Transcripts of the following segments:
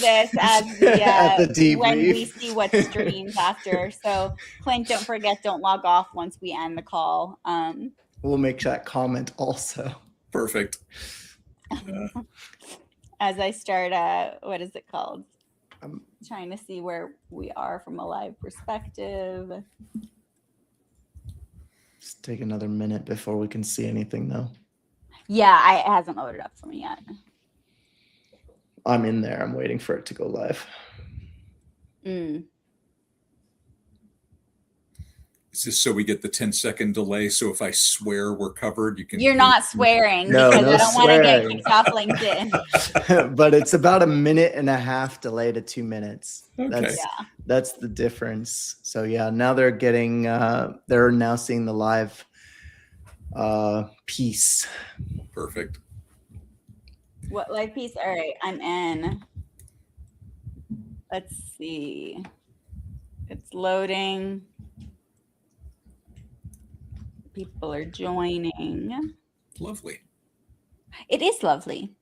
this as At the the when we debrief. see what streams after. So Clint, don't forget, don't log off once we end the call. We'll make that comment also. Perfect. As I start, what is it called? I'm trying to see where we are from a live perspective. Just take another minute before we can see anything, though. Yeah, it hasn't loaded up for me yet. I'm in there. I'm waiting for it to go live. Is this so we get the 10-second delay? So if I swear we're covered, you can. You're not swearing No, because no I don't want to get swearing. kicked off LinkedIn. But it's about a minute and a half delay to 2 minutes. Okay. That's the difference. So yeah, now they're getting they're now seeing the live piece. Perfect. What live piece? All right, I'm in. Let's see. It's loading. People are joining. Lovely. It is lovely.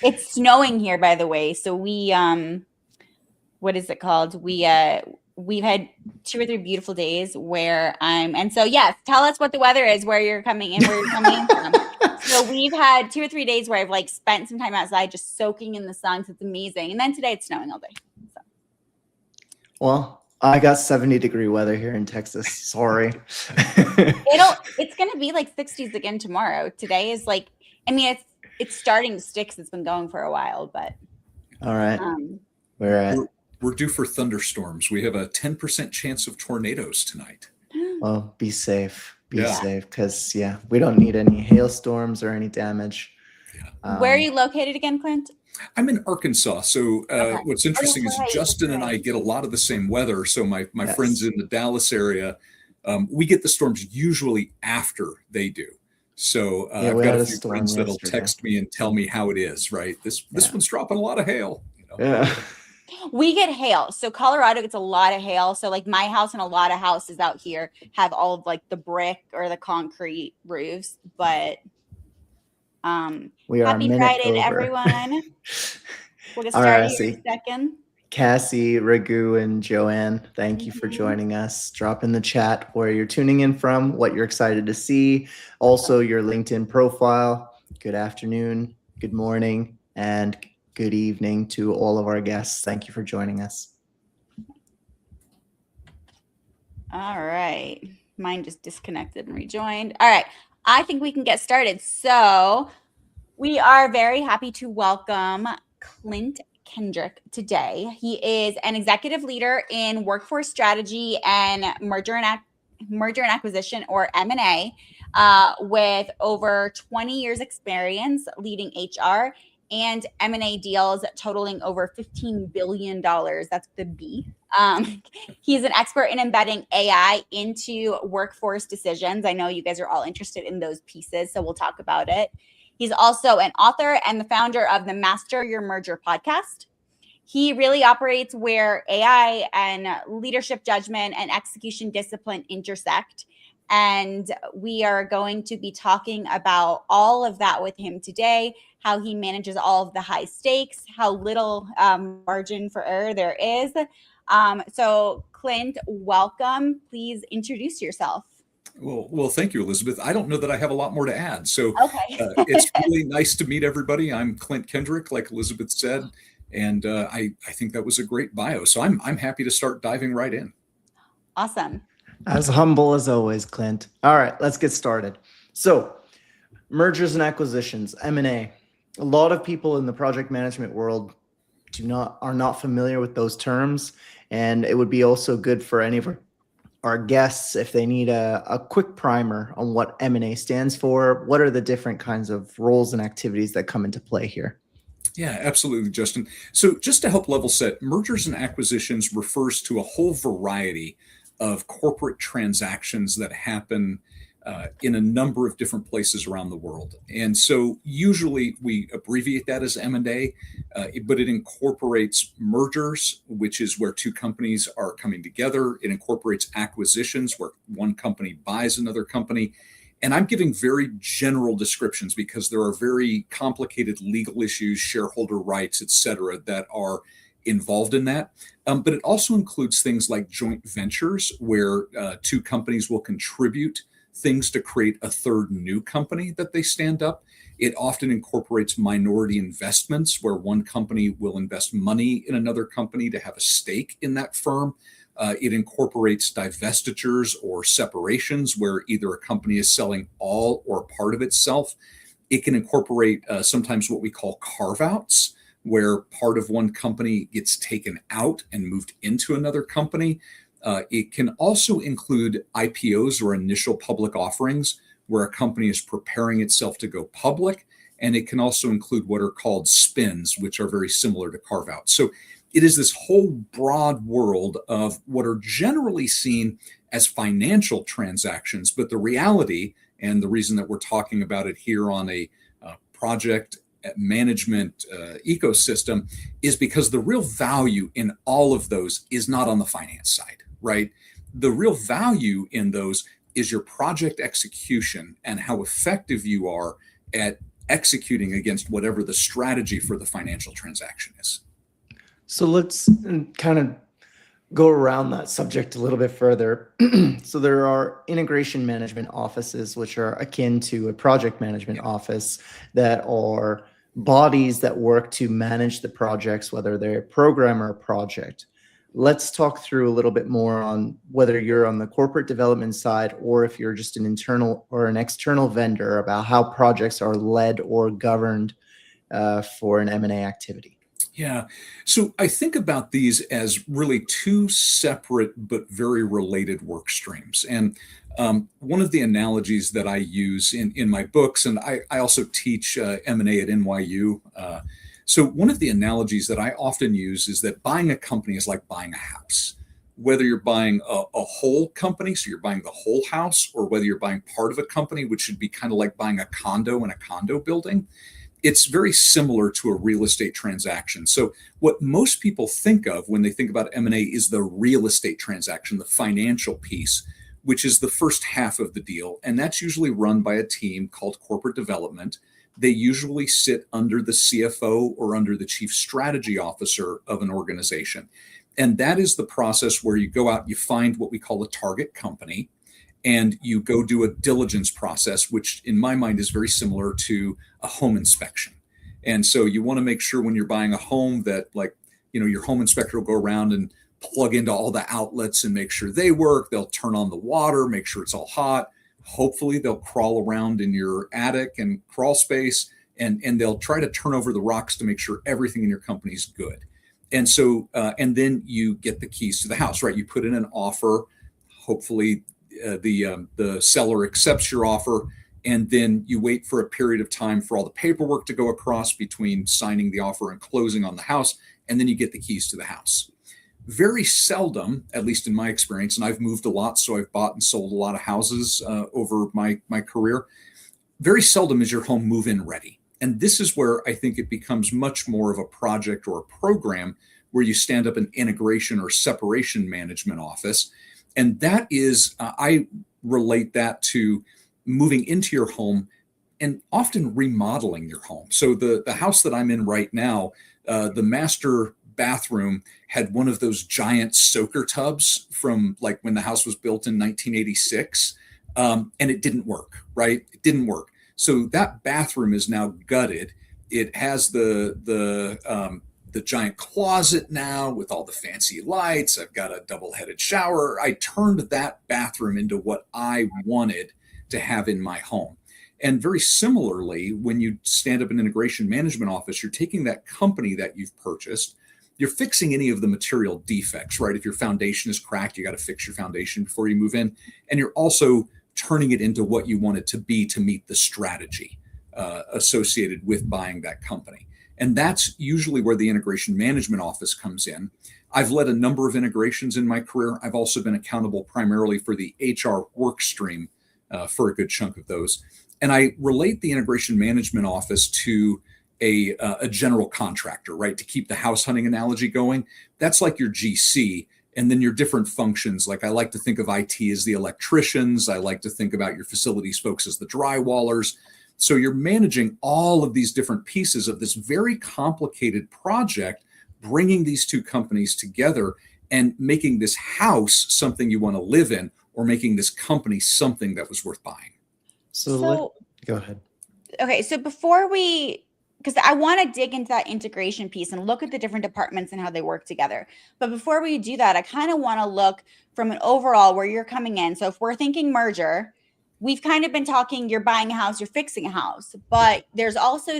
It's snowing here, by the way. So we what is it called? We've had 2 or 3 beautiful days where and so yes, tell us what the weather is where you're coming in from. So we've had 2 or 3 days where I've like spent some time outside just soaking in the sun. So it's amazing. And then today it's snowing all day. So. Well, I got 70-degree weather here in Texas. Sorry. It's gonna be like 60s again tomorrow. Today is like, I mean, it's starting to stick 'cause it's been going for a while, but all right. We're due for thunderstorms. We have a 10% chance of tornadoes tonight. Well, be safe. Be safe, because we don't need any hailstorms or any damage. Where are you located again, Clint? I'm in Arkansas. So what's interesting is Justin and I get a lot of the same weather. So my friends in the Dallas area, we get the storms usually after they do. So I've got a few friends that'll text me and tell me how it is, right? This one's dropping a lot of hail. Yeah. We get hail. So Colorado gets a lot of hail. So like my house and a lot of houses out here have all of like the brick or the concrete roofs, but we are happy Friday to everyone. We'll get started here in a second. Cassie, Ragu, and Joanne, thank you for joining us. Drop in the chat where you're tuning in from, what you're excited to see, also your LinkedIn profile. Good afternoon, good morning, and good evening to all of our guests. Thank you for joining us. All right. Mine just disconnected and rejoined. All right. I think we can get started. So we are very happy to welcome Clint Kendrick today. He is an executive leader in workforce strategy and merger and acquisition, or M&A, with over 20 years experience leading HR and M&A deals totaling over $15 billion. That's the B. He's an expert in embedding AI into workforce decisions. I know you guys are all interested in those pieces, so we'll talk about it. He's also an author and the founder of the Master Your Merger podcast. He really operates where AI and leadership judgment and execution discipline intersect. And we are going to be talking about all of that with him today, how he manages all of the high stakes, how little margin for error there is. So Clint, welcome. Please introduce yourself. Well, thank you, Elizabeth. I don't know that I have a lot more to add. So it's really nice to meet everybody. I'm Clint Kendrick, like Elizabeth said, and I think that was a great bio. So I'm happy to start diving right in. Awesome. As humble as always, Clint. All right, let's get started. So mergers and acquisitions, M&A. A lot of people in the project management world are not familiar with those terms, and it would be also good for any of our guests if they need a quick primer on what M&A stands for. What are the different kinds of roles and activities that come into play here? Yeah, absolutely, Justin. So just to help level set, mergers and acquisitions refers to a whole variety of corporate transactions that happen in a number of different places around the world. And so usually we abbreviate that as M&A, but it incorporates mergers, which is where 2 companies are coming together. It incorporates acquisitions, where one company buys another company. And I'm giving very general descriptions because there are very complicated legal issues, shareholder rights, et cetera, that are involved in that. But it also includes things like joint ventures where two companies will contribute things to create a third new company that they stand up. It often incorporates minority investments where one company will invest money in another company to have a stake in that firm. It incorporates divestitures or separations where either a company is selling all or part of itself. It can incorporate sometimes what we call carve-outs, where part of one company gets taken out and moved into another company. It can also include IPOs or initial public offerings, where a company is preparing itself to go public. And it can also include what are called spins, which are very similar to carve-outs. So it is this whole broad world of what are generally seen as financial transactions. But the reality, and the reason that we're talking about it here on a project management ecosystem, is because the real value in all of those is not on the finance side, right? The real value in those is your project execution and how effective you are at executing against whatever the strategy for the financial transaction is. So let's kind of go around that subject a little bit further. So there are integration management offices, which are akin to a project management office, that are bodies that work to manage the projects, whether they're a program or a project. Let's talk through a little bit more on whether you're on the corporate development side or if you're just an internal or an external vendor, about how projects are led or governed for an M&A activity. Yeah. So I think about these as really two separate but very related work streams. And one of the analogies that I use in my books, and I also teach M&A at NYU. So one of the analogies that I often use is that buying a company is like buying a house. Whether you're buying a whole company, so you're buying the whole house, or whether you're buying part of a company, which should be kind of like buying a condo in a condo building, it's very similar to a real estate transaction. So what most people think of when they think about M&A is the real estate transaction, the financial piece, which is the first half of the deal. And that's usually run by a team called corporate development. They usually sit under the CFO or under the chief strategy officer of an organization. And that is the process where you go out, you find what we call a target company, and you go do a diligence process, which in my mind is very similar to a home inspection. And so you want to make sure when you're buying a home that, like, your home inspector will go around and plug into all the outlets and make sure they work. They'll turn on the water, make sure it's all hot. Hopefully they'll crawl around in your attic and crawl space, and they'll try to turn over the rocks to make sure everything in your company is good. And so, and then you get the keys to the house, right? You put in an offer. Hopefully the seller accepts your offer, and then you wait for a period of time for all the paperwork to go across between signing the offer and closing on the house, and then you get the keys to the house. Very seldom, at least in my experience, and I've moved a lot, so I've bought and sold a lot of houses over my career, very seldom is your home move-in ready. And this is where I think it becomes much more of a project or a program where you stand up an integration or separation management office. And that is, I relate that to moving into your home and often remodeling your home. So the house that I'm in right now, the master bathroom had one of those giant soaker tubs from like when the house was built in 1986. And it didn't work, right? It didn't work. So that bathroom is now gutted. It has the giant closet now with all the fancy lights. I've got a double-headed shower. I turned that bathroom into what I wanted to have in my home. And very similarly, when you stand up an integration management office, you're taking that company that you've purchased, you're fixing any of the material defects, right? If your foundation is cracked, you got to fix your foundation before you move in. And you're also turning it into what you want it to be to meet the strategy associated with buying that company. And that's usually where the integration management office comes in. I've led a number of integrations in my career. I've also been accountable primarily for the HR work stream for a good chunk of those. And I relate the integration management office to a general contractor, right? To keep the house hunting analogy going, that's like your GC. and then your different functions. Like I like to think of IT as the electricians. I like to think about your facilities folks as the drywallers. So you're managing all of these different pieces of this very complicated project, bringing these two companies together and making this house something you want to live in, or making this company something that was worth buying. So go ahead. Okay, so before we, because I want to dig into that integration piece and look at the different departments and how they work together. But before we do that, I kind of want to look from an overall where you're coming in. So if we're thinking merger, we've kind of been talking, you're buying a house, you're fixing a house, but there's also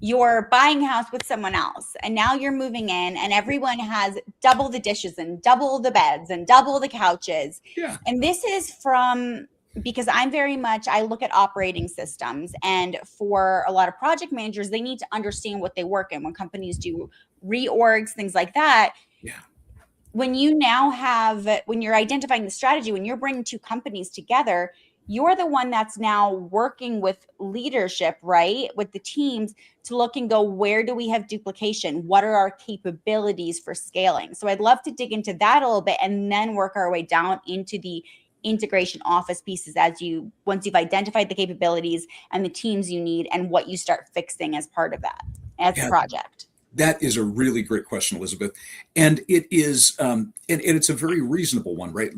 you're buying a house with someone else, and now you're moving in and everyone has double the dishes and double the beds and double the couches. Yeah. And this is from, because I look at operating systems, and for a lot of project managers, they need to understand what they work in when companies do reorgs, things like that. Yeah. When you're identifying the strategy, when you're bringing two companies together, you're the one that's now working with leadership, right? With the teams to look and go, where do we have duplication? What are our capabilities for scaling? So I'd love to dig into that a little bit and then work our way down into the integration office pieces once you've identified the capabilities and the teams you need and what you start fixing as part of that as a project. That is a really great question, Elizabeth. And it is, and it's a very reasonable one, right?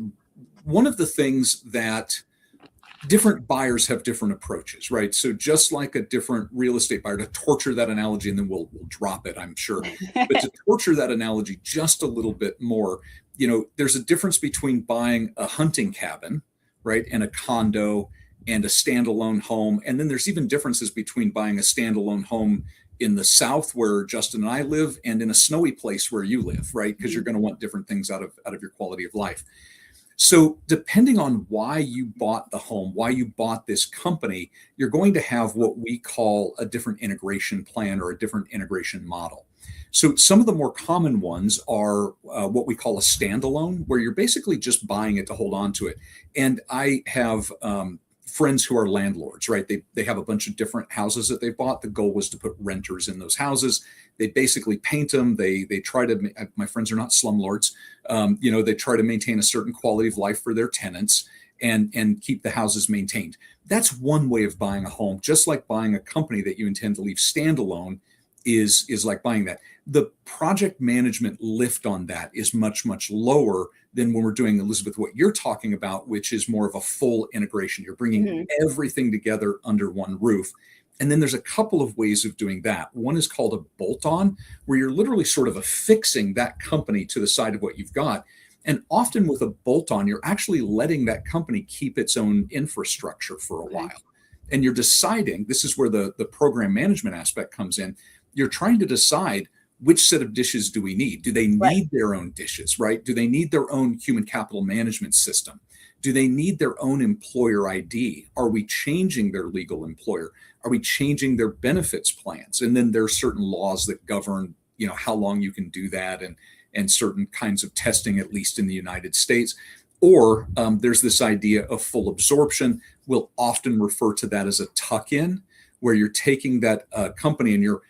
One of the things that different buyers have different approaches, right? So just like a different real estate buyer, to torture that analogy, and then we'll drop it, I'm sure. But to torture that analogy just a little bit more, there's a difference between buying a hunting cabin, right, and a condo and a standalone home. And then there's even differences between buying a standalone home in the South where Justin and I live and in a snowy place where you live, right? Because you're going to want different things out of your quality of life. So depending on why you bought the home, why you bought this company, you're going to have what we call a different integration plan or a different integration model. So some of the more common ones are what we call a standalone, where you're basically just buying it to hold on to it. And I have friends who are landlords, right? They have a bunch of different houses that they bought. The goal was to put renters in those houses. They basically paint them. They try to, my friends are not slumlords. They try to maintain a certain quality of life for their tenants and keep the houses maintained. That's one way of buying a home, just like buying a company that you intend to leave standalone is like buying that. The project management lift on that is much, much lower than when we're doing, Elizabeth, what you're talking about, which is more of a full integration. You're bringing everything together under one roof. And then there's a couple of ways of doing that. One is called a bolt-on, where you're literally sort of affixing that company to the side of what you've got. And often with a bolt-on, you're actually letting that company keep its own infrastructure for a while. And you're deciding, this is where the program management aspect comes in. You're trying to decide, which set of dishes do we need? Do they need their own dishes, right? Do they need their own human capital management system? Do they need their own employer ID? Are we changing their legal employer? Are we changing their benefits plans? And then there are certain laws that govern, how long you can do that and certain kinds of testing, at least in the United States. Or there's this idea of full absorption. We'll often refer to that as a tuck-in, where you're taking that company and you're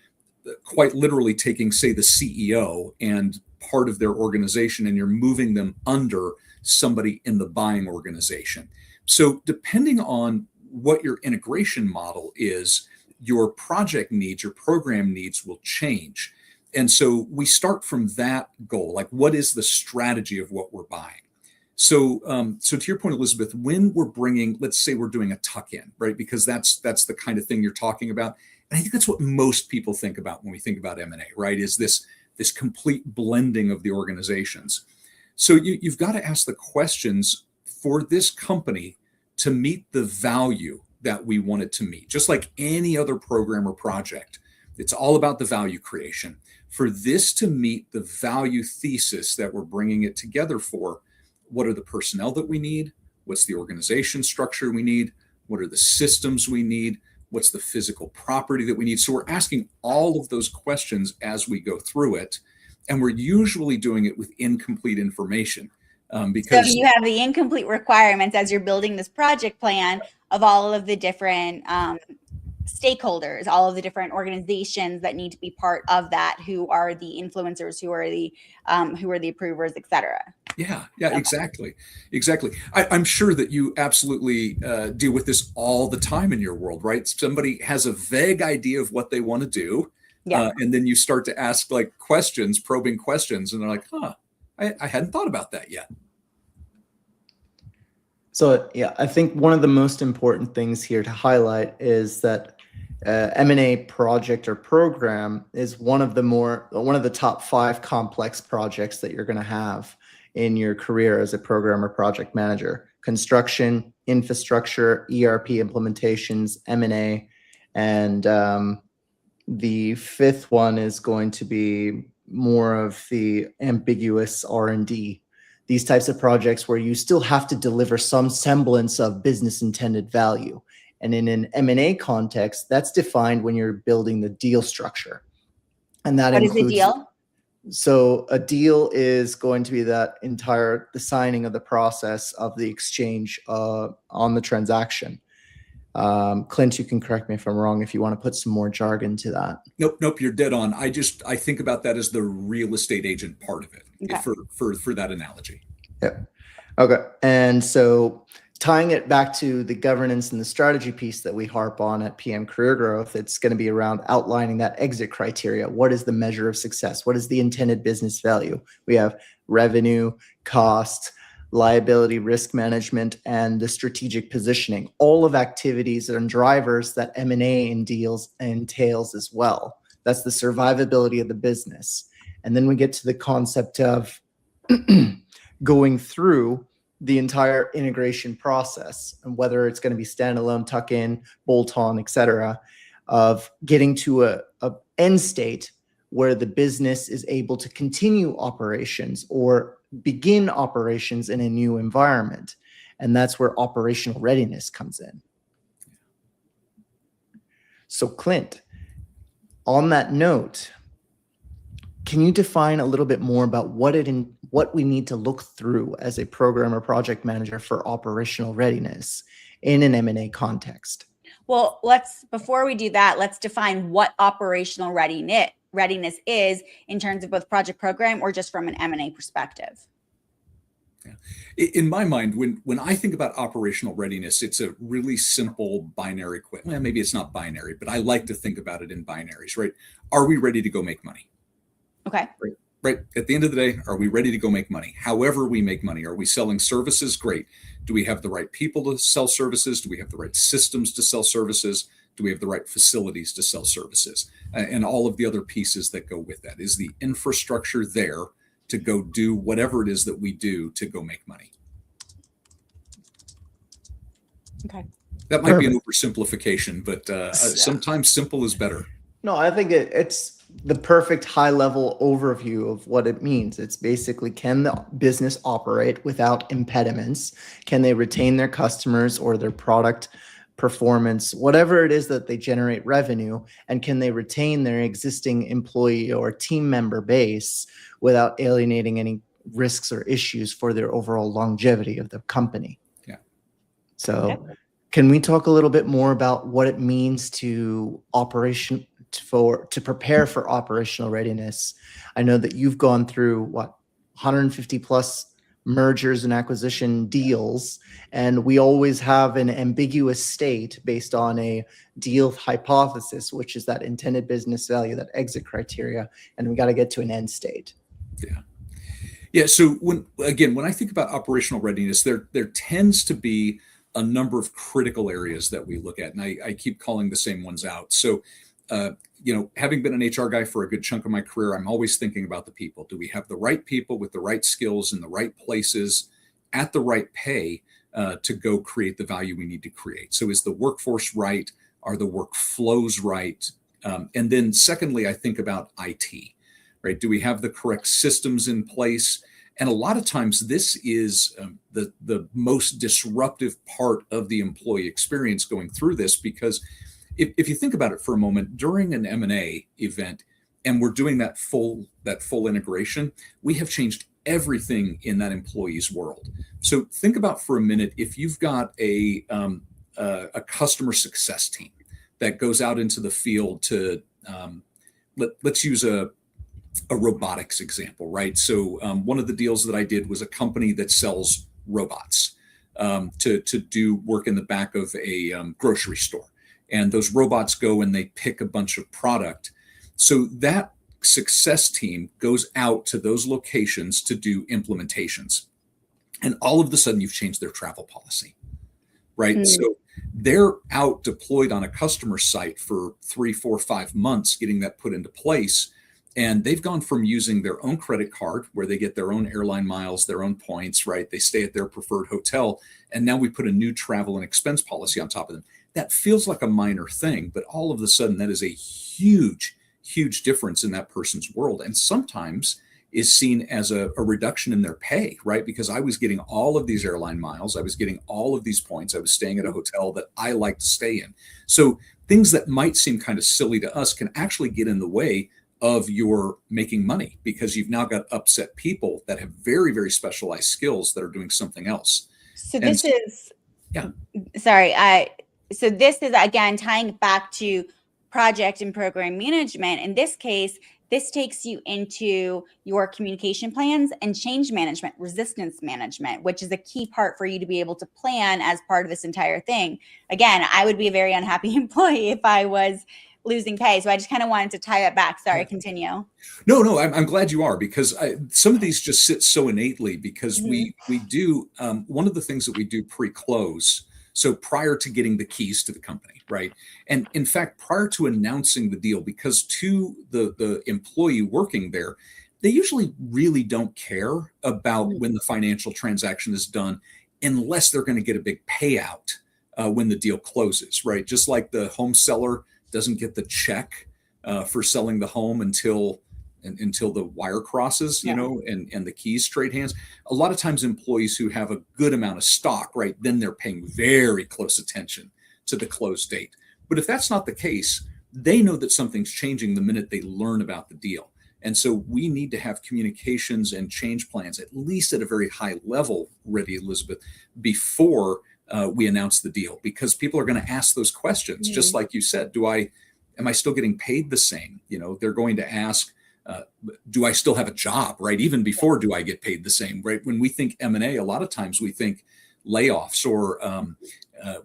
quite literally taking, say, the CEO and part of their organization, and you're moving them under somebody in the buying organization. So depending on what your integration model is, your project needs, your program needs will change. And so we start from that goal, like what is the strategy of what we're buying? So to your point, Elizabeth, when we're bringing, let's say we're doing a tuck-in, right? Because that's the kind of thing you're talking about. And I think that's what most people think about when we think about M&A, right? Is this complete blending of the organizations. So you've got to ask the questions for this company to meet the value that we want it to meet. Just like any other program or project, it's all about the value creation. For this to meet the value thesis that we're bringing it together for, what are the personnel that we need? What's the organization structure we need? What are the systems we need? What's the physical property that we need? So we're asking all of those questions as we go through it. And we're usually doing it with incomplete information. Because so you have the incomplete requirements as you're building this project plan of all of the different stakeholders, all of the different organizations that need to be part of that, who are the influencers, who are the approvers, etc. Yeah, exactly. I'm sure that you absolutely deal with this all the time in your world, right? Somebody has a vague idea of what they want to do, Yeah. and then you start to ask like questions, probing questions, and they're like, "Huh, I hadn't thought about that yet." So yeah, I think one of the most important things here to highlight is that M&A project or program is one of the top 5 complex projects that you're going to have in your career as a program or project manager. Construction, infrastructure, ERP implementations, M&A, and the 5th one is going to be more of the ambiguous R&D. These types of projects where you still have to deliver some semblance of business intended value. And in an M&A context, that's defined when you're building the deal structure. And that What is includes the deal? So a deal is going to be the signing of the process of the exchange on the transaction. Clint, you can correct me if I'm wrong if you want to put some more jargon to that. Nope, you're dead on. I think about that as the real estate agent part of it, Okay. for that analogy. Yeah. Okay. And so tying it back to the governance and the strategy piece that we harp on at PM Career Growth, it's going to be around outlining that exit criteria. What is the measure of success? What is the intended business value? We have revenue, cost, liability, risk management, and the strategic positioning, all of activities and drivers that M&A in deals entails as well. That's the survivability of the business. And then we get to the concept of going through the entire integration process, and whether it's going to be standalone, tuck in, bolt on, etc., of getting to a end state where the business is able to continue operations or begin operations in a new environment. And that's where operational readiness comes in. So Clint, on that note, can you define a little bit more about what we need to look through as a program or project manager for operational readiness in an M&A context? Well, before we do that, let's define what operational readiness is in terms of both project program or just from an M&A perspective. Yeah. In my mind, when I think about operational readiness, it's a really simple binary question. Well, maybe it's not binary, but I like to think about it in binaries, right? Are we ready to go make money? Okay. Right. At the end of the day, are we ready to go make money? However we make money. Are we selling services? Great. Do we have the right people to sell services? Do we have the right systems to sell services? Do we have the right facilities to sell services? And all of the other pieces that go with that. Is the infrastructure there to go do whatever it is that we do to go make money? Okay. That might be an oversimplification, but sometimes simple is better. No, I think it's the perfect high-level overview of what it means. It's basically, can the business operate without impediments? Can they retain their customers or their product performance, whatever it is that they generate revenue, and can they retain their existing employee or team member base without alienating any risks or issues for their overall longevity of the company? Yeah. So can we talk a little bit more about what it means to prepare for operational readiness? I know that you've gone through 150 plus mergers and acquisition deals, and we always have an ambiguous state based on a deal hypothesis, which is that intended business value, that exit criteria, and we got to get to an end state. Yeah. So when I think about operational readiness, there tends to be a number of critical areas that we look at, and I keep calling the same ones out. So having been an HR guy for a good chunk of my career, I'm always thinking about the people. Do we have the right people with the right skills in the right places at the right pay to go create the value we need to create? So is the workforce right? Are the workflows right? And then secondly, I think about IT, right? Do we have the correct systems in place? And a lot of times this is the most disruptive part of the employee experience going through this, because if you think about it for a moment, during an M&A event, and we're doing that full integration, we have changed everything in that employee's world. So think about for a minute, if you've got a customer success team that goes out into the field to let's use a robotics example, right? So one of the deals that I did was a company that sells robots to do work in the back of a grocery store. And those robots go and they pick a bunch of product. So that success team goes out to those locations to do implementations. And all of a sudden, you've changed their travel policy, right? Mm. So they're out deployed on a customer site for 3, 4, 5 months, getting that put into place. And they've gone from using their own credit card, where they get their own airline miles, their own points, right? They stay at their preferred hotel. And now we put a new travel and expense policy on top of them. That feels like a minor thing, but all of a sudden, that is a huge, huge difference in that person's world. And sometimes is seen as a reduction in their pay, right? Because I was getting all of these airline miles, I was getting all of these points, I was staying at a hotel that I like to stay in. So things that might seem kind of silly to us can actually get in the way of your making money, because you've now got upset people that have very, very specialized skills that are doing something else. So And this is, yeah. Sorry. So this is, again, tying it back to project and program management. In this case, this takes you into your communication plans and change management, resistance management, which is a key part for you to be able to plan as part of this entire thing. Again, I would be a very unhappy employee if I was losing pay. So I just kind of wanted to tie it back. Sorry, continue. No, I'm glad you are, because some of these just sit so innately, because we do, one of the things that we do pre-close, so prior to getting the keys to the company, right? And in fact, prior to announcing the deal, because to the employee working there, they usually really don't care about when the financial transaction is done, unless they're going to get a big payout when the deal closes, right? Just like the home seller doesn't get the check for selling the home until the wire crosses, you know, and the keys trade hands. A lot of times employees who have a good amount of stock, right, then they're paying very close attention to the close date. But if that's not the case, they know that something's changing the minute they learn about the deal. And so we need to have communications and change plans, at least at a very high level, ready, Elizabeth, before we announce the deal, because people are going to ask those questions. Just like you said, am I still getting paid the same? You know, they're going to ask, do I still have a job, right? Even before, do I get paid the same, right? When we think M&A, a lot of times we think layoffs, or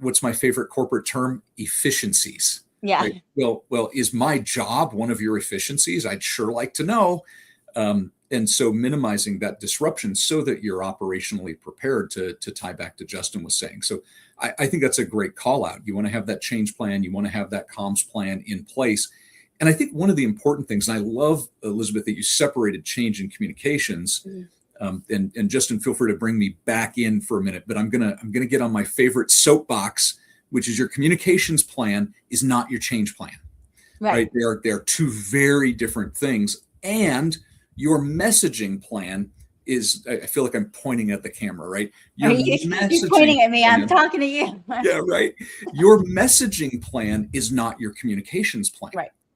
what's my favorite corporate term? Efficiencies. Yeah. Right? Well, is my job one of your efficiencies? I'd sure like to know. And so minimizing that disruption so that you're operationally prepared, to tie back to Justin was saying. So I think that's a great call out. You want to have that change plan. You want to have that comms plan in place. And I think one of the important things, and I love, Elizabeth, that you separated change and communications. And Justin, feel free to bring me back in for a minute, but I'm gonna get on my favorite soapbox, which is your communications plan is not your change plan. Right? They are two very different things. And your messaging plan is, I feel like I'm pointing at the camera, right? You're pointing at me. I'm talking to you. Yeah, right. Your messaging plan is not your communications plan.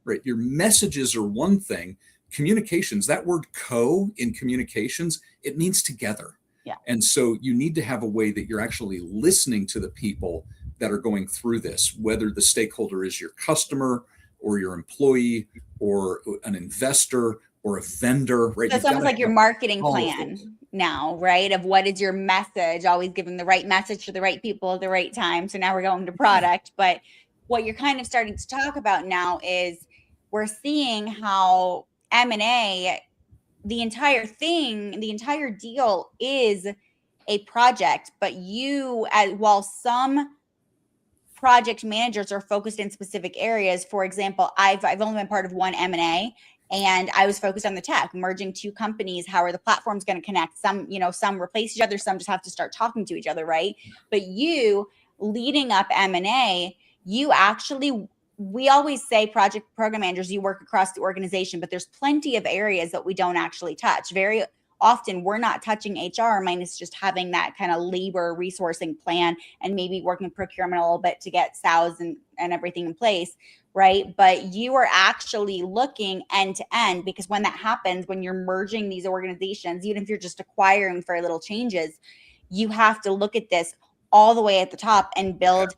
Right. Your messages are one thing. Communications, that word co in communications, it means together. Yeah. And so you need to have a way that you're actually listening to the people that are going through this, whether the stakeholder is your customer or your employee or an investor or a vendor, right? So it's almost like your marketing plan now, right? Of what is your message, always giving the right message to the right people at the right time. So now we're going to product, but what you're kind of starting to talk about now is we're seeing how M&A, the entire thing, the entire deal is a project, but while some project managers are focused in specific areas, for example, I've only been part of one M&A, and I was focused on the tech, merging two companies. How are the platforms going to connect? Some replace each other, some just have to start talking to each other, right? But you leading up M&A, we always say project program managers, you work across the organization, but there's plenty of areas that we don't actually touch. Very often we're not touching HR minus just having that kind of labor resourcing plan and maybe working procurement a little bit to get sales and everything in place, right? But you are actually looking end to end, because when that happens, when you're merging these organizations, even if you're just acquiring for little changes, you have to look at this all the way at the top and build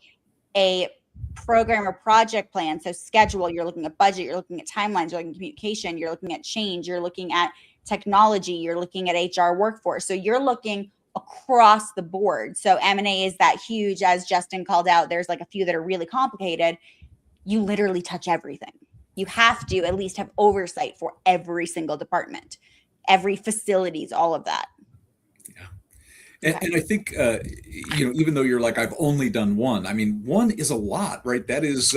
a program or project plan. So schedule, you're looking at budget, you're looking at timelines, you're looking at communication, you're looking at change, you're looking at technology, you're looking at HR workforce. So you're looking across the board. So M&A is that huge, as Justin called out. There's like a few that are really complicated. You literally touch everything. You have to at least have oversight for every single department, every facilities, all of that. And I think, even though you're like, I've only done one. I mean, one is a lot, right? That is,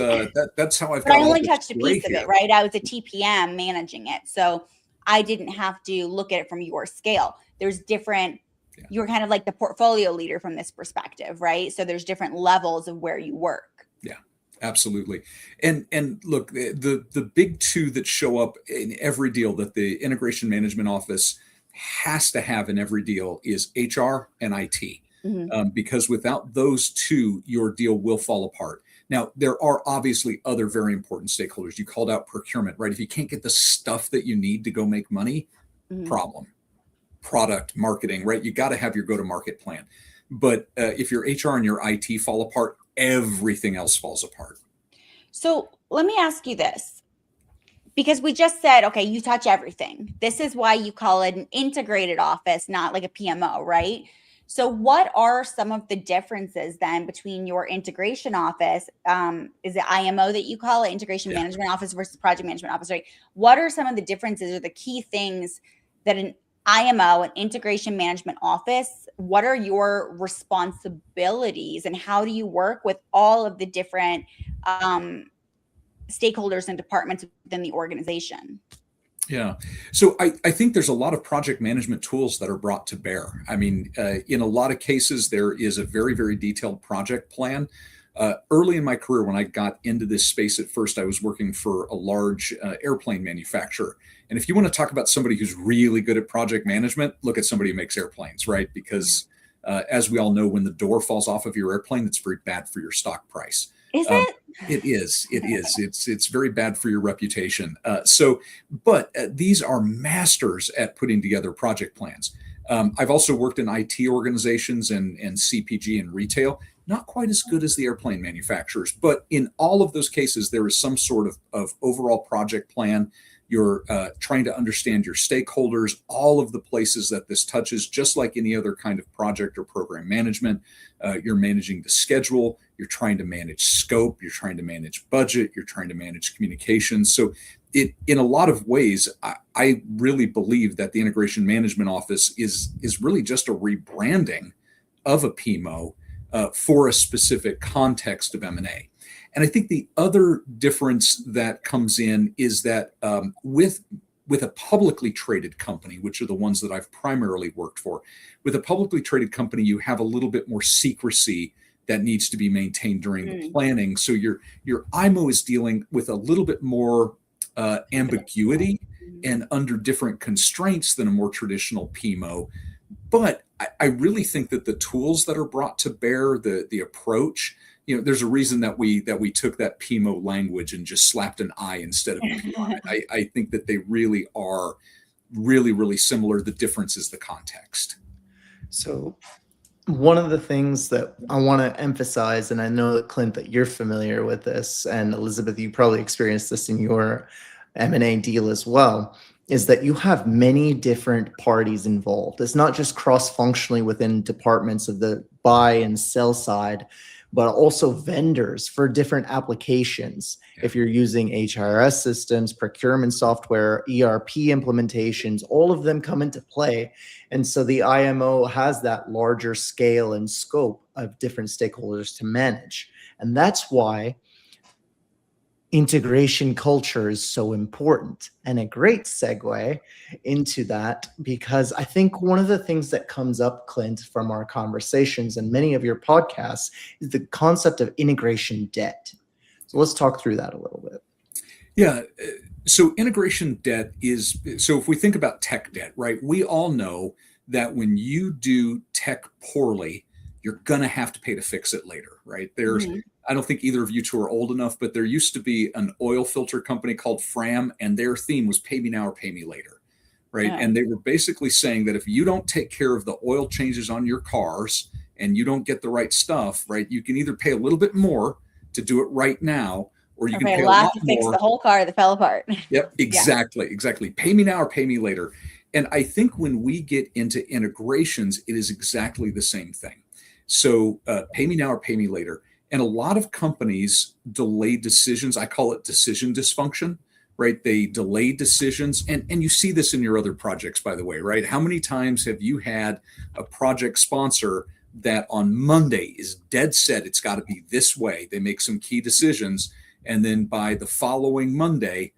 that's how I've But got. I only touched a piece of it, right? I was a TPM managing it. So I didn't have to look at it from your scale. There's different, you're kind of like the portfolio leader from this perspective, right? So there's different levels of where you work. Yeah, absolutely. And look, the big two that show up in every deal that the integration management office has to have in every deal is HR and IT. Because without those two, your deal will fall apart. Now, there are obviously other very important stakeholders. You called out procurement, right? If you can't get the stuff that you need to go make money, problem. Product, marketing, right? You got to have your go-to-market plan. But if your HR and your IT fall apart, everything else falls apart. So let me ask you this. Because we just said, okay, you touch everything. This is why you call it an integrated office, not like a PMO, right? So what are some of the differences then between your integration office? Is it IMO that you call it, integration management office versus project management office, right? What are some of the differences or the key things that an IMO, an integration management office, what are your responsibilities and how do you work with all of the different stakeholders and departments within the organization? Yeah. So I think there's a lot of project management tools that are brought to bear. I mean, in a lot of cases, there is a very, very detailed project plan. Early in my career, when I got into this space at first, I was working for a large airplane manufacturer. And if you want to talk about somebody who's really good at project management, look at somebody who makes airplanes, right? Because as we all know, when the door falls off of your airplane, it's very bad for your stock price. Is it? It is. It's very bad for your reputation. But these are masters at putting together project plans. I've also worked in IT organizations and CPG and retail. Not quite as good as the airplane manufacturers, but in all of those cases, there is some sort of overall project plan. You're trying to understand your stakeholders, all of the places that this touches, just like any other kind of project or program management. You're managing the schedule. You're trying to manage scope. You're trying to manage budget. You're trying to manage communications. So in a lot of ways, I really believe that the Integration Management Office is really just a rebranding of a PMO for a specific context of M&A. And I think the other difference that comes in is that with a publicly traded company, which are the ones that I've primarily worked for, with a publicly traded company, you have a little bit more secrecy that needs to be maintained during the planning. So your IMO is dealing with a little bit more ambiguity and under different constraints than a more traditional PMO. But I really think that the tools that are brought to bear, the approach, there's a reason that we took that PMO language and just slapped an I instead of a P on it. I think that they really are really, really similar. The difference is the context. So one of the things that I want to emphasize, and I know that Clint, that you're familiar with this, and Elizabeth, you probably experienced this in your M&A deal as well, is that you have many different parties involved. It's not just cross-functionally within departments of the buy and sell side, but also vendors for different applications. If you're using HRS systems, procurement software, ERP implementations, all of them come into play. And so the IMO has that larger scale and scope of different stakeholders to manage. And that's why integration culture is so important, and a great segue into that, because I think one of the things that comes up, Clint, from our conversations and many of your podcasts is the concept of integration debt. So let's talk through that a little bit. Yeah. So integration debt is, so if we think about tech debt, right, we all know that when you do tech poorly, you're going to have to pay to fix it later, right? There's, I don't think either of you two are old enough, but there used to be an oil filter company called Fram, and their theme was pay me now or pay me later, right? Yeah. And they were basically saying that if you don't take care of the oil changes on your cars and you don't get the right stuff, right, you can either pay a little bit more to do it right now, or you can Okay, pay a we'll have lot to fix more. the whole car that fell apart. Yep, Yeah. exactly. Pay me now or pay me later. And I think when we get into integrations, it is exactly the same thing. So pay me now or pay me later. And a lot of companies delay decisions. I call it decision dysfunction, right? They delay decisions. And you see this in your other projects, by the way, right? How many times have you had a project sponsor that on Monday is dead set it's got to be this way? They make some key decisions. And then by the following Monday,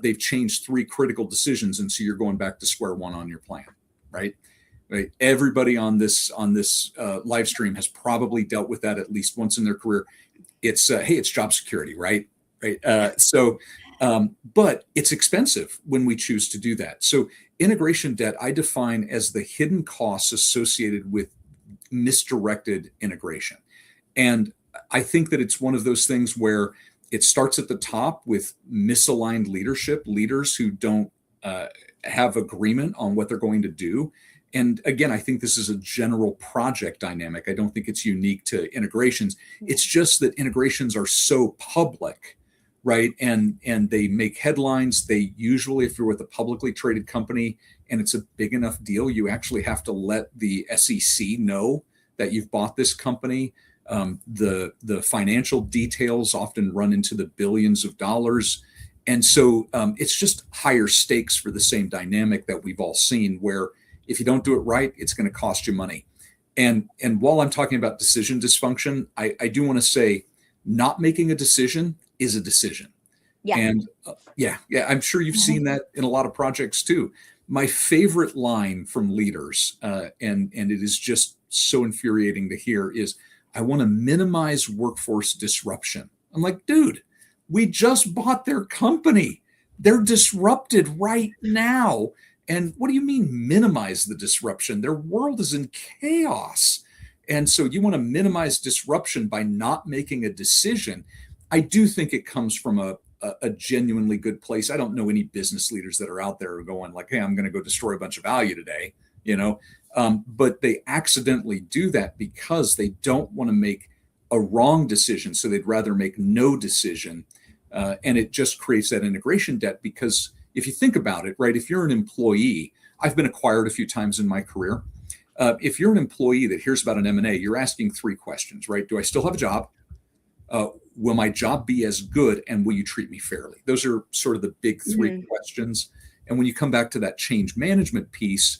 they've changed three critical decisions, and so you're going back to square one on your plan, right? Right. Everybody on this live stream has probably dealt with that at least once in their career. It's hey, it's job security, right? Right. But it's expensive when we choose to do that. So integration debt I define as the hidden costs associated with misdirected integration, and I think that it's one of those things where it starts at the top with misaligned leadership, leaders who don't have agreement on what they're going to do. And again, I think this is a general project dynamic. I don't think it's unique to integrations. It's just that integrations are so public, right? And they make headlines. They usually, if you're with a publicly traded company and it's a big enough deal, you actually have to let the SEC know that you've bought this company. The financial details often run into the billions of dollars. And so it's just higher stakes for the same dynamic that we've all seen, where if you don't do it right, it's going to cost you money. And while I'm talking about decision dysfunction, I do want to say not making a decision is a decision. Yeah. And yeah, I'm sure you've seen that in a lot of projects too. My favorite line from leaders, and it is just so infuriating to hear, is, I want to minimize workforce disruption. I'm like, dude, we just bought their company. They're disrupted right now. And what do you mean minimize the disruption? Their world is in chaos. And so you want to minimize disruption by not making a decision. I do think it comes from a genuinely good place. I don't know any business leaders that are out there going like, hey, I'm going to go destroy a bunch of value today, but they accidentally do that because they don't want to make a wrong decision. So they'd rather make no decision. And it just creates that integration debt, because if you think about it, right, if you're an employee, I've been acquired a few times in my career. If you're an employee that hears about an M&A, you're asking three questions, right? Do I still have a job? Will my job be as good? And will you treat me fairly? Those are sort of the big three questions. And when you come back to that change management piece,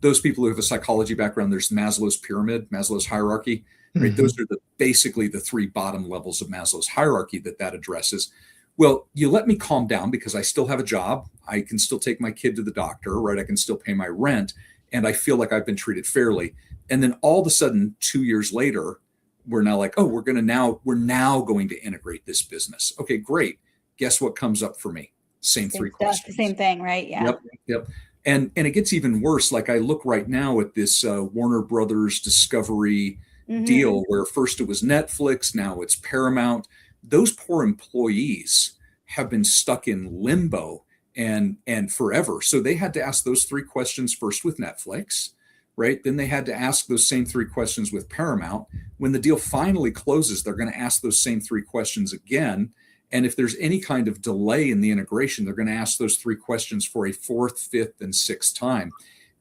those people who have a psychology background, there's Maslow's pyramid, Maslow's hierarchy, right? Those are basically the three bottom levels of Maslow's hierarchy that addresses. Well, you let me calm down because I still have a job. I can still take my kid to the doctor, right? I can still pay my rent, and I feel like I've been treated fairly. And then all of a sudden, 2 years later, we're now like, oh, we're now going to integrate this business. Okay, great. Guess what comes up for me? Same three questions. Same thing, right? Yeah. Yep. And it gets even worse. Like I look right now at this Warner Brothers Discovery deal, where first it was Netflix, now it's Paramount. Those poor employees have been stuck in limbo and forever. So they had to ask those three questions first with Netflix, right? Then they had to ask those same three questions with Paramount. When the deal finally closes, they're going to ask those same three questions again. And if there's any kind of delay in the integration, they're going to ask those three questions for a fourth, fifth, and sixth time.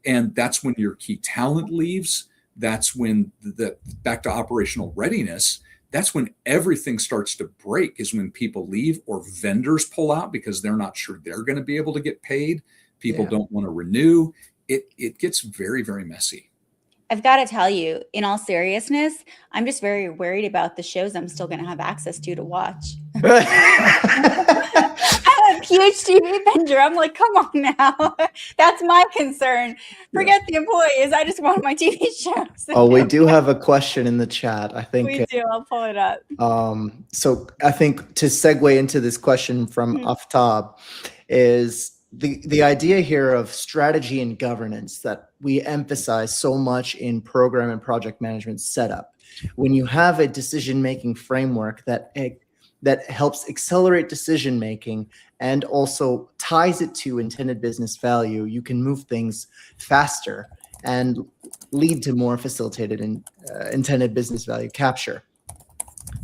And that's when your key talent leaves. That's when back to operational readiness, that's when everything starts to break, is when people leave or vendors pull out because they're not sure they're going to be able to get paid. People don't want to renew. It gets very, very messy. I've got to tell you, in all seriousness, I'm just very worried about the shows I'm still going to have access to watch. I'm a huge TV bender. I'm like, come on now. That's my concern. Forget the employees. I just want my TV shows. Oh, we do have a question in the chat. I think we do. I'll pull it up. So I think to segue into this question from Aftab is the idea here of strategy and governance that we emphasize so much in program and project management setup. When you have a decision-making framework that helps accelerate decision-making and also ties it to intended business value, you can move things faster and lead to more facilitated and intended business value capture.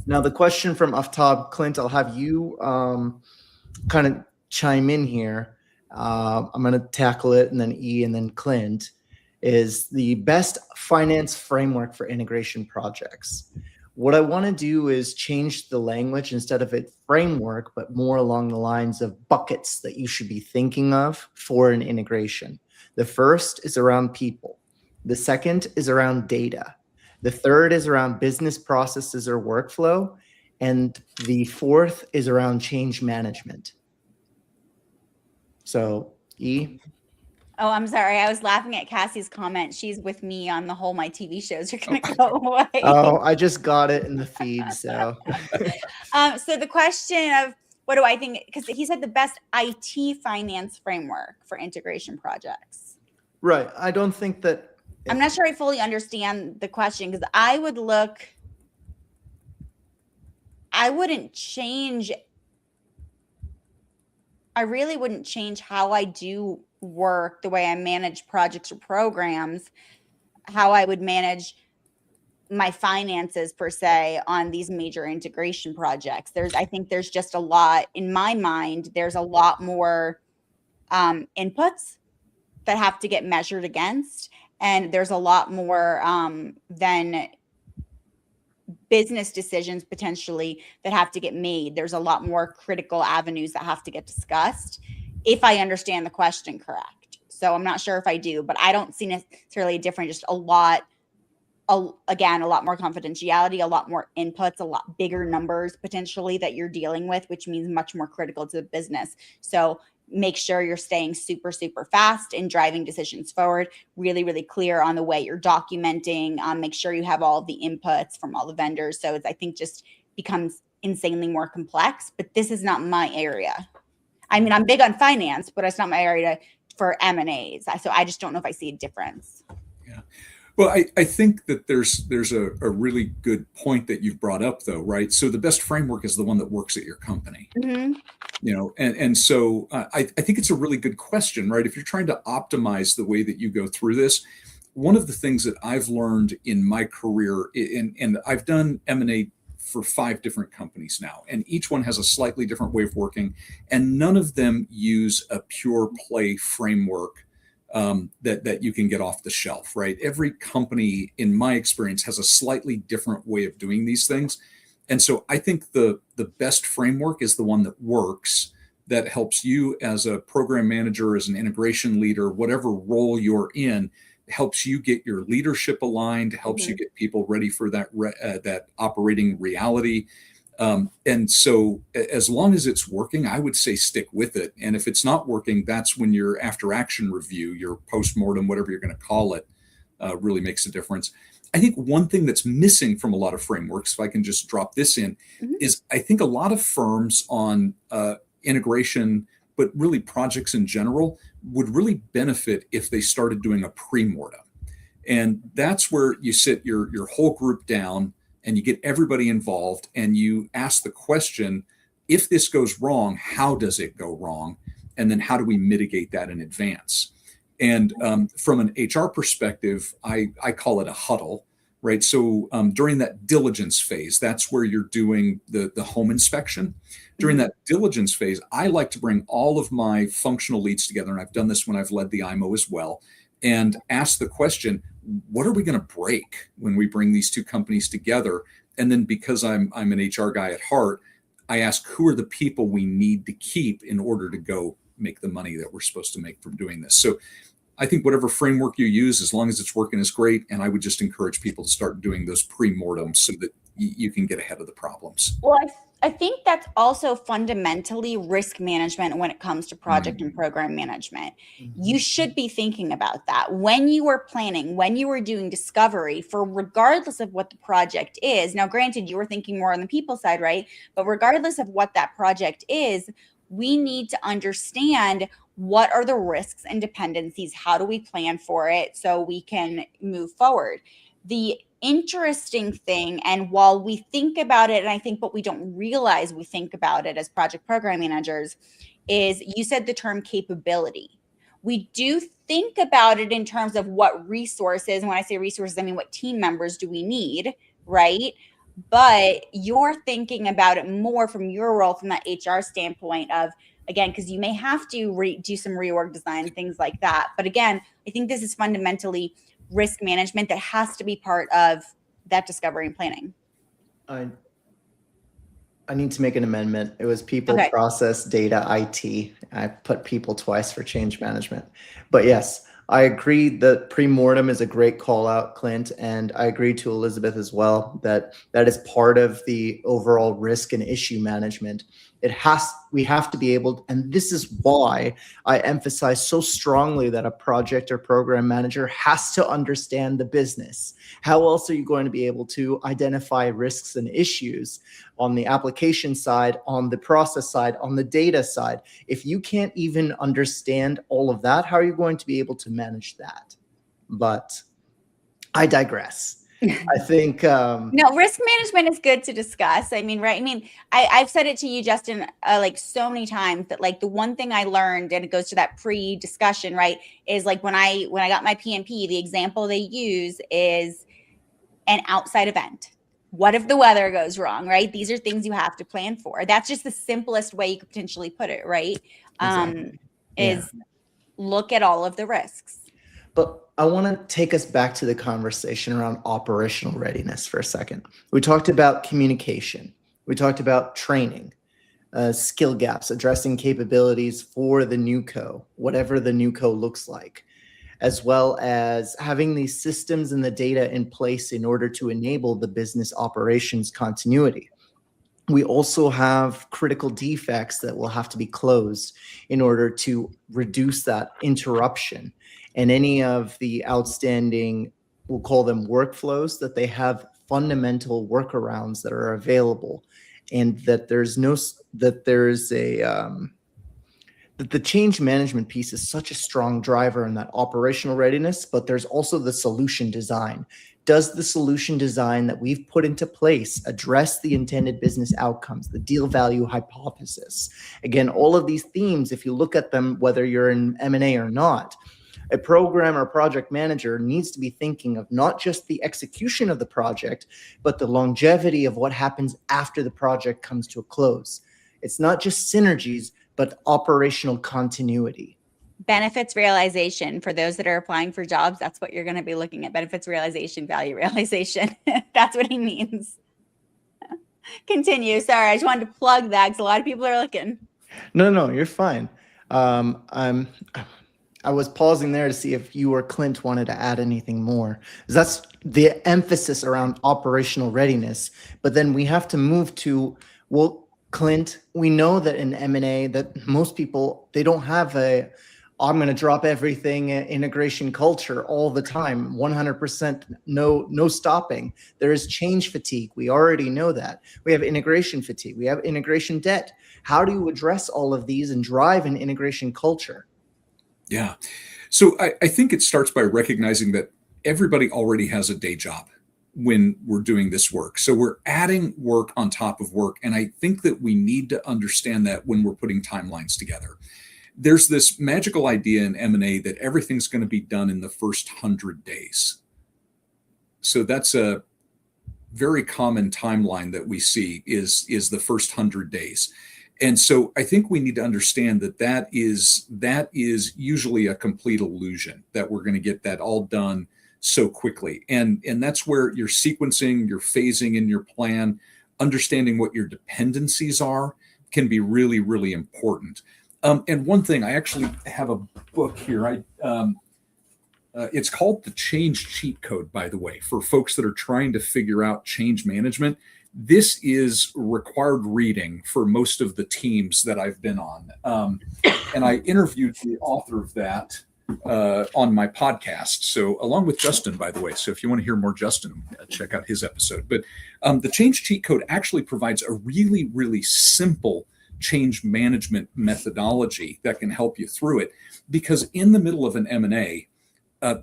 Now, the question from Aftab, Clint, I'll have you kind of chime in here. I'm going to tackle it, and then E, and then Clint, is the best finance framework for integration projects. What I want to do is change the language instead of a framework, but more along the lines of buckets that you should be thinking of for an integration. The first is around people. The second is around data. The third is around business processes or workflow. And the fourth is around change management. So, E? Oh, I'm sorry. I was laughing at Cassie's comment. She's with me on the whole my TV shows are going to go away. Oh, I just got it in the feed. So, so the question of what do I think? Because he said the best IT finance framework for integration projects. right. I don't think that. I'm not sure I fully understand the question because I wouldn't change. I really wouldn't change how I do work, the way I manage projects or programs, how I would manage my finances per se on these major integration projects. I think there's just a lot in my mind. There's a lot more inputs that have to get measured against, and there's a lot more than business decisions potentially that have to get made. There's a lot more critical avenues that have to get discussed, if I understand the question correct. So I'm not sure if I do, but I don't see necessarily a difference. Just again, a lot more confidentiality, a lot more inputs, a lot bigger numbers potentially that you're dealing with, which means much more critical to the business. So make sure you're staying super, super fast and driving decisions forward, really, really clear on the way you're documenting, make sure you have all of the inputs from all the vendors. So I think just becomes insanely more complex, but this is not my area. I mean, I'm big on finance, but it's not my area for M&As. So I just don't know if I see a difference. Yeah. Well, I think that there's a really good point that you've brought up, though, right? So the best framework is the one that works at your company. Mm-hmm. And so I think it's a really good question, right? If you're trying to optimize the way that you go through this, one of the things that I've learned in my career, and I've done M&A for 5 different companies now, and each one has a slightly different way of working, and none of them use a pure play framework that you can get off the shelf, right? Every company, in my experience, has a slightly different way of doing these things. And so I think the best framework is the one that works, that helps you as a program manager, as an integration leader, whatever role you're in, helps you get your leadership aligned, helps you get people ready for that operating reality. And so as long as it's working, I would say stick with it. And if it's not working, that's when your after action review, your postmortem, whatever you're going to call it, really makes a difference. I think one thing that's missing from a lot of frameworks, if I can just drop this in, is I think a lot of firms on integration, but really projects in general, would really benefit if they started doing a pre-mortem. And that's where you sit your whole group down and you get everybody involved and you ask the question, if this goes wrong, how does it go wrong? And then how do we mitigate that in advance? And from an HR perspective, I call it a huddle, right? So during that diligence phase, that's where you're doing the home inspection. During that diligence phase, I like to bring all of my functional leads together, and I've done this when I've led the IMO as well, and ask the question, what are we going to break when we bring these two companies together? And then because I'm an HR guy at heart, I ask, who are the people we need to keep in order to go make the money that we're supposed to make from doing this? So I think whatever framework you use, as long as it's working, is great. And I would just encourage people to start doing those pre-mortems so that you can get ahead of the problems. Well, I think that's also fundamentally risk management when it comes to project and program management. You should be thinking about that when you are planning, when you are doing discovery, for regardless of what the project is. Now, granted, you were thinking more on the people side, right? But regardless of what that project is, we need to understand what are the risks and dependencies. How do we plan for it so we can move forward? The interesting thing, and while we think about it, and I think what we don't realize we think about it as project program managers, is you said the term capability. We do think about it in terms of what resources, and when I say resources, I mean what team members do we need, right? but you're thinking about it more from your role, from that HR standpoint of, again, because you may have to do some reorg design, things like that. But again, I think this is fundamentally risk management that has to be part of that discovery and planning. I I need to make an amendment. It was people, Okay. process, data, IT. I put people twice for change management. But yes, I agree that pre-mortem is a great call out, Clint, and I agree to Elizabeth as well that that is part of the overall risk and issue management. We have to be able, and this is why I emphasize so strongly that a project or program manager has to understand the business. How else are you going to be able to identify risks and issues on the application side, on the process side, on the data side? If you can't even understand all of that, how are you going to be able to manage that? But I digress. I think No, risk management is good to discuss. I mean, right? I mean, I've said it to you, Justin, like so many times that like the one thing I learned, and it goes to that pre-discussion, right? Is like when I got my PMP, the example they use is an outside event. What if the weather goes wrong, right? These are things you have to plan for. That's just the simplest way you could potentially put it, right? exactly. Yeah. Is look at all of the risks. But I want to take us back to the conversation around operational readiness for a second. We talked about communication. We talked about training, skill gaps, addressing capabilities for the new co, whatever the new co looks like, as well as having these systems and the data in place in order to enable the business operations continuity. We also have critical defects that will have to be closed in order to reduce that interruption and any of the outstanding, we'll call them workflows, that they have fundamental workarounds that are available, and that that the change management piece is such a strong driver in that operational readiness. But there's also the solution design. Does the solution design that we've put into place address the intended business outcomes, the deal value hypothesis? Again, all of these themes, if you look at them, whether you're in M&A or not, a program or project manager needs to be thinking of not just the execution of the project, but the longevity of what happens after the project comes to a close. It's not just synergies, but operational continuity. Benefits realization for those that are applying for jobs. That's what you're going to be looking at. Benefits realization, value realization. That's what he means. Continue. Sorry, I just wanted to plug that because a lot of people are looking. No, you're fine. I was pausing there to see if you or Clint wanted to add anything more. That's the emphasis around operational readiness. But then we have to move to, well, Clint, we know that in M&A that most people, they don't have a, I'm going to drop everything integration culture all the time, 100%, no stopping. There is change fatigue. We already know that. We have integration fatigue. We have integration debt. How do you address all of these and drive an integration culture? Yeah. So I think it starts by recognizing that everybody already has a day job when we're doing this work. So we're adding work on top of work. And I think that we need to understand that when we're putting timelines together. There's this magical idea in M&A that everything's going to be done in the first 100 days. So that's a very common timeline that we see is the first 100 days. And so I think we need to understand that that is usually a complete illusion, that we're going to get that all done so quickly. And that's where your sequencing, your phasing in your plan, understanding what your dependencies are can be really, really important. And one thing, I actually have a book here. It's called The Change Cheat Code, by the way, for folks that are trying to figure out change management. This is required reading for most of the teams that I've been on. And I interviewed the author of that on my podcast. So along with Justin, by the way. So if you want to hear more Justin, check out his episode. But the Change Cheat Code actually provides a really, really simple change management methodology that can help you through it. Because in the middle of an M&A,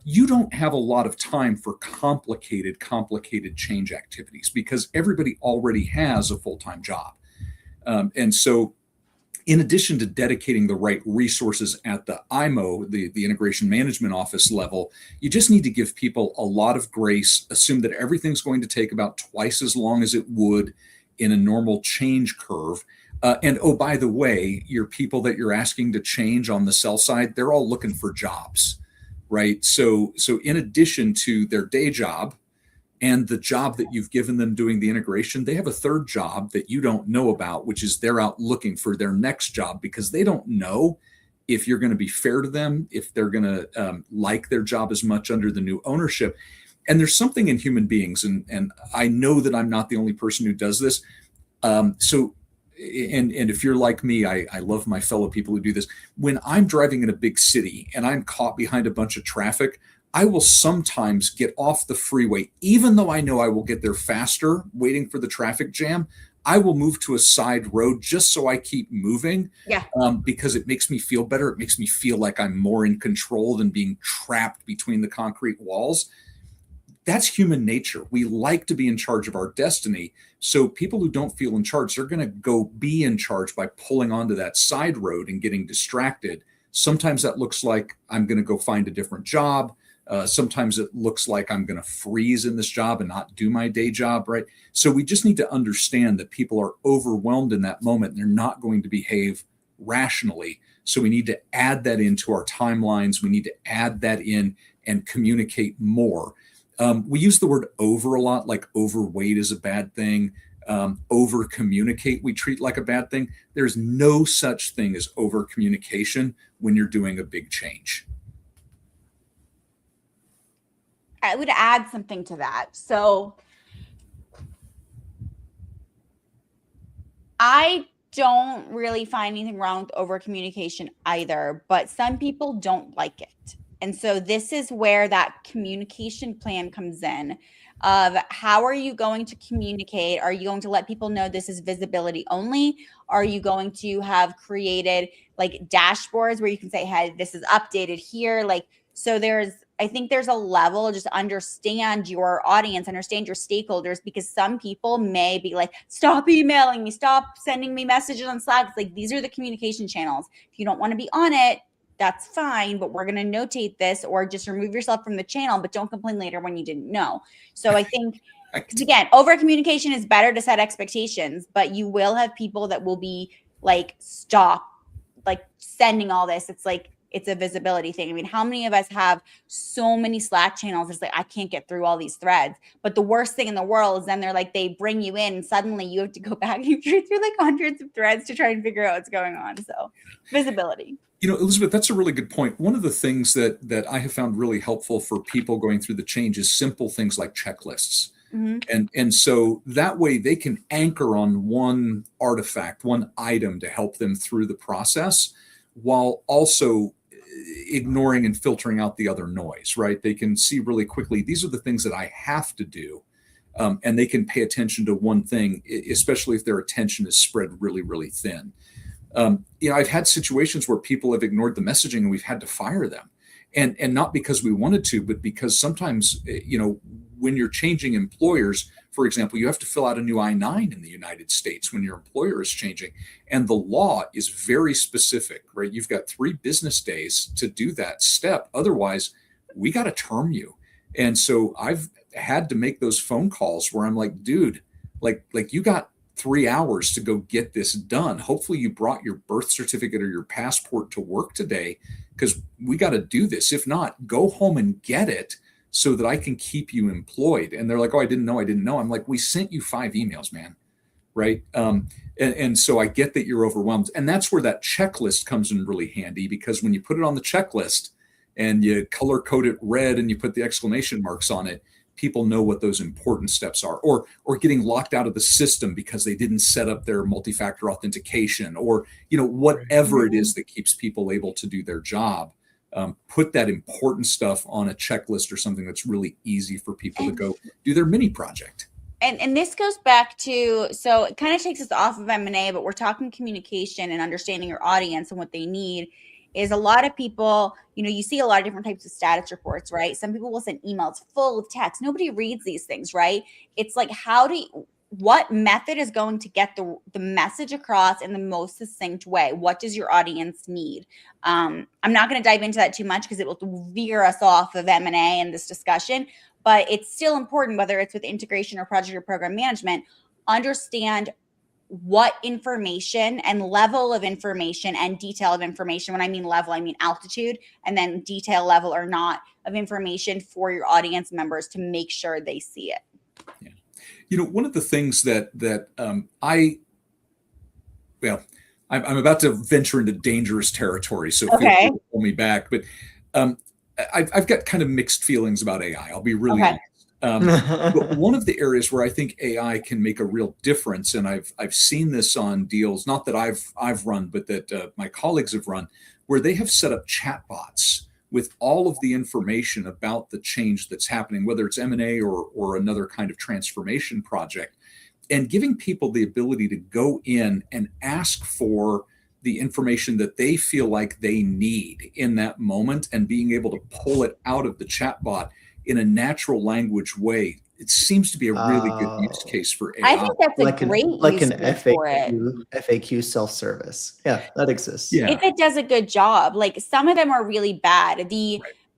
you don't have a lot of time for complicated change activities because everybody already has a full-time job. And so in addition to dedicating the right resources at the IMO, the integration management office level, you just need to give people a lot of grace, assume that everything's going to take about twice as long as it would in a normal change curve. And oh, by the way, your people that you're asking to change on the sell side, they're all looking for jobs, right? So in addition to their day job, and the job that you've given them doing the integration, they have a third job that you don't know about, which is they're out looking for their next job because they don't know if you're going to be fair to them, if they're going to like their job as much under the new ownership. And there's something in human beings, and I know that I'm not the only person who does this. So, and if you're like me, I love my fellow people who do this. When I'm driving in a big city and I'm caught behind a bunch of traffic, I will sometimes get off the freeway, even though I know I will get there faster waiting for the traffic jam. I will move to a side road just so I keep moving, Yeah. because it makes me feel better. It makes me feel like I'm more in control than being trapped between the concrete walls. That's human nature. We like to be in charge of our destiny. So people who don't feel in charge, they're going to go be in charge by pulling onto that side road and getting distracted. Sometimes that looks like I'm going to go find a different job. Sometimes it looks like I'm going to freeze in this job and not do my day job, right? So we just need to understand that people are overwhelmed in that moment and they're not going to behave rationally. So we need to add that into our timelines. We need to add that in and communicate more. We use the word over a lot, like overweight is a bad thing. Over communicate, we treat like a bad thing. There's no such thing as over communication when you're doing a big change. I would add something to that. So I don't really find anything wrong with over communication either, but some people don't like it. And so this is where that communication plan comes in of how are you going to communicate? Are you going to let people know this is visibility only? Are you going to have created like dashboards where you can say, hey, this is updated here? Like, so I think there's a level, just understand your audience, understand your stakeholders, because some people may be like, stop emailing me, stop sending me messages on Slack. It's like, these are the communication channels. If you don't want to be on it, that's fine, but we're going to notate this or just remove yourself from the channel, but don't complain later when you didn't know. So I think, because again, over communication is better to set expectations, but you will have people that will be like, stop, like sending all this. It's like, it's a visibility thing. I mean, how many of us have so many Slack channels? It's like, I can't get through all these threads. But the worst thing in the world is then they're like, they bring you in and suddenly you have to go back and read through like hundreds of threads to try and figure out what's going on. So visibility. You know, Elizabeth, that's a really good point. One of the things that I have found really helpful for people going through the change is simple things like checklists. Mm-hmm. And so that way they can anchor on one artifact, one item to help them through the process while also ignoring and filtering out the other noise, right? They can see really quickly, these are the things that I have to do. And they can pay attention to one thing, especially if their attention is spread really, really thin. I've had situations where people have ignored the messaging and we've had to fire them. And not because we wanted to, but because sometimes, when you're changing employers, for example, you have to fill out a new I-9 in the United States when your employer is changing. And the law is very specific, right? You've got 3 business days to do that step. Otherwise, we got to term you. And so I've had to make those phone calls where I'm like, dude, like you got 3 hours to go get this done. Hopefully you brought your birth certificate or your passport to work today because we got to do this. If not, go home and get it so that I can keep you employed. And they're like, oh, I didn't know. I'm like, we sent you 5 emails, man. Right. And so I get that you're overwhelmed. And that's where that checklist comes in really handy, because when you put it on the checklist and you color code it red and you put the exclamation marks on it, people know what those important steps are, or getting locked out of the system because they didn't set up their multi-factor authentication, or, whatever it is that keeps people able to do their job. Put that important stuff on a checklist or something that's really easy for people to go do their mini project. And this goes back to, so it kind of takes us off of M&A, but we're talking communication and understanding your audience and what they need. Is a lot of people, you see a lot of different types of status reports, right? Some people will send emails full of text. Nobody reads these things, right? It's like, what method is going to get the message across in the most succinct way? What does your audience need? I'm not going to dive into that too much because it will veer us off of M&A and this discussion, but it's still important, whether it's with integration or project or program management, understand what information and level of information and detail of information. When I mean level, I mean altitude, and then detail level or not of information for your audience members to make sure they see it. Yeah. One of the things that I'm about to venture into dangerous territory, so feel free to pull me back. But I've got kind of mixed feelings about AI. I'll be really honest. But one of the areas where I think AI can make a real difference, and I've seen this on deals, not that I've run, but that my colleagues have run, where they have set up chatbots with all of the information about the change that's happening, whether it's M&A or another kind of transformation project, and giving people the ability to go in and ask for the information that they feel like they need in that moment, and being able to pull it out of the chatbot in a natural language way. It seems to be a really good use case for AI. I think that's like a great like an use for it. FAQ self-service. Yeah, that exists. Yeah. If it does a good job. Like some of them are really bad.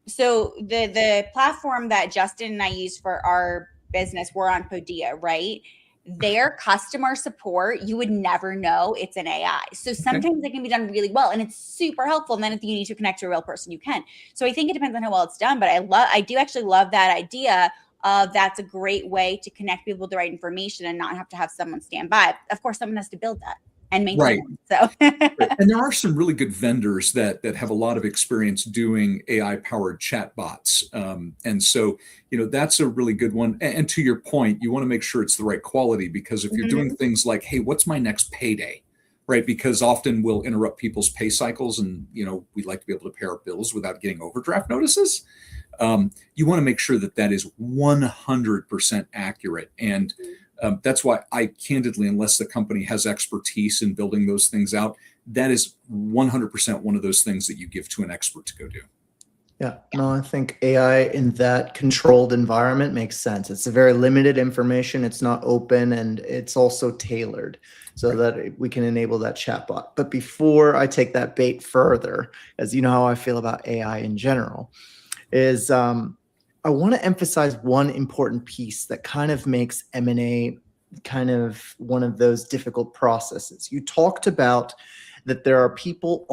So the platform that Justin and I use for our business, we're on Podia, right? Their customer support, you would never know it's an AI. So sometimes it can be done really well and it's super helpful. And then if you need to connect to a real person, you can. So I think it depends on how well it's done. But I do actually love that idea of that's a great way to connect people with the right information and not have to have someone stand by. Of course, someone has to build that and maintain it. So And there are some really good vendors that have a lot of experience doing AI powered chatbots. And so, that's a really good one. And to your point, you want to make sure it's the right quality, because if you're doing things like, hey, what's my next payday? Right? Because often we'll interrupt people's pay cycles, and we like to be able to pay our bills without getting overdraft notices. You want to make sure that is 100% accurate. And that's why I candidly, unless the company has expertise in building those things out, that is 100% one of those things that you give to an expert to go do. Yeah, no, I think AI in that controlled environment makes sense. It's a very limited information. It's not open, and it's also tailored so that we can enable that chatbot. But before I take that bait further, as you know how I feel about AI in general, is I want to emphasize one important piece that kind of makes M&A kind of one of those difficult processes. You talked about that there are people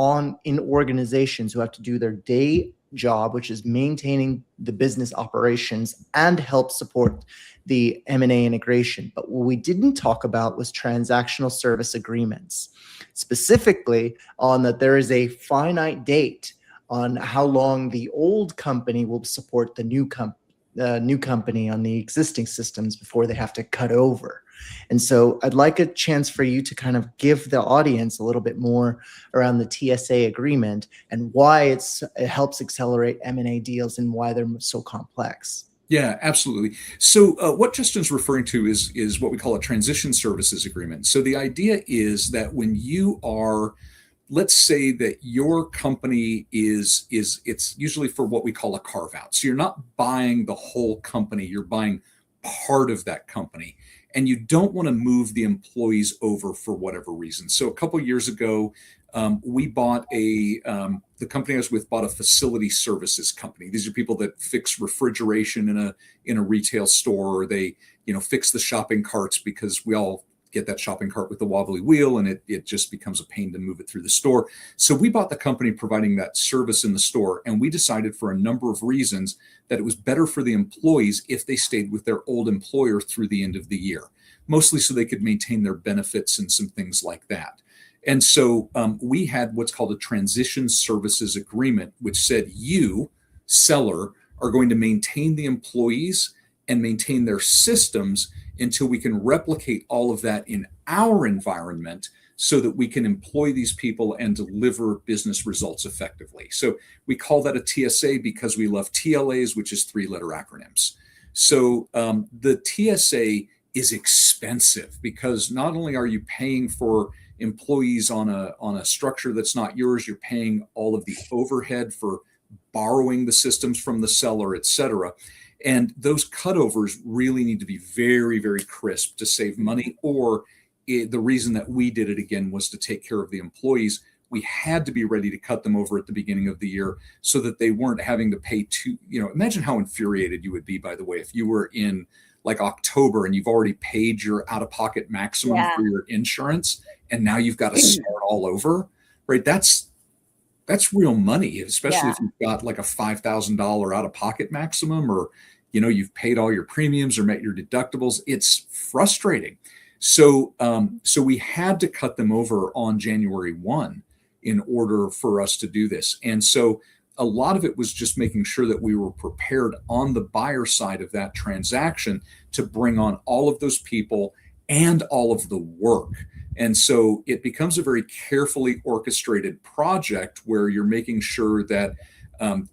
in organizations who have to do their day job, which is maintaining the business operations and help support the M&A integration. But what we didn't talk about was transactional service agreements, specifically on that there is a finite date on how long the old company will support the new company on the existing systems before they have to cut over. And so I'd like a chance for you to kind of give the audience a little bit more around the TSA agreement and why it helps accelerate M&A deals and why they're so complex. Yeah, absolutely. So what Justin's referring to is what we call a transition services agreement. So the idea is that when you are, let's say that your company it's usually for what we call a carve out. So you're not buying the whole company, you're buying part of that company, and you don't want to move the employees over for whatever reason. So a couple of years ago, we bought the company I was with bought a facility services company. These are people that fix refrigeration in a retail store, or they fix the shopping carts, because we all get that shopping cart with the wobbly wheel and it just becomes a pain to move it through the store. So we bought the company providing that service in the store, and we decided for a number of reasons that it was better for the employees if they stayed with their old employer through the end of the year, mostly so they could maintain their benefits and some things like that. And so we had what's called a transition services agreement, which said you, seller, are going to maintain the employees and maintain their systems until we can replicate all of that in our environment so that we can employ these people and deliver business results effectively. So we call that a TSA because we love TLAs, which is 3-letter acronyms. So the TSA is expensive because not only are you paying for employees on a structure that's not yours, you're paying all of the overhead for borrowing the systems from the seller, et cetera. And those cutovers really need to be very, very crisp to save money. Or the reason that we did it again was to take care of the employees. We had to be ready to cut them over at the beginning of the year so that they weren't having to pay imagine how infuriated you would be, by the way, if you were in like October and you've already paid your out-of-pocket maximum Yeah. for your insurance, and now you've got to start all over, right? That's real money, especially if you've got like a $5,000 out-of-pocket maximum, or you've paid all your premiums or met your deductibles. It's frustrating. So we had to cut them over on January 1 in order for us to do this. And so a lot of it was just making sure that we were prepared on the buyer side of that transaction to bring on all of those people and all of the work. And so it becomes a very carefully orchestrated project where you're making sure that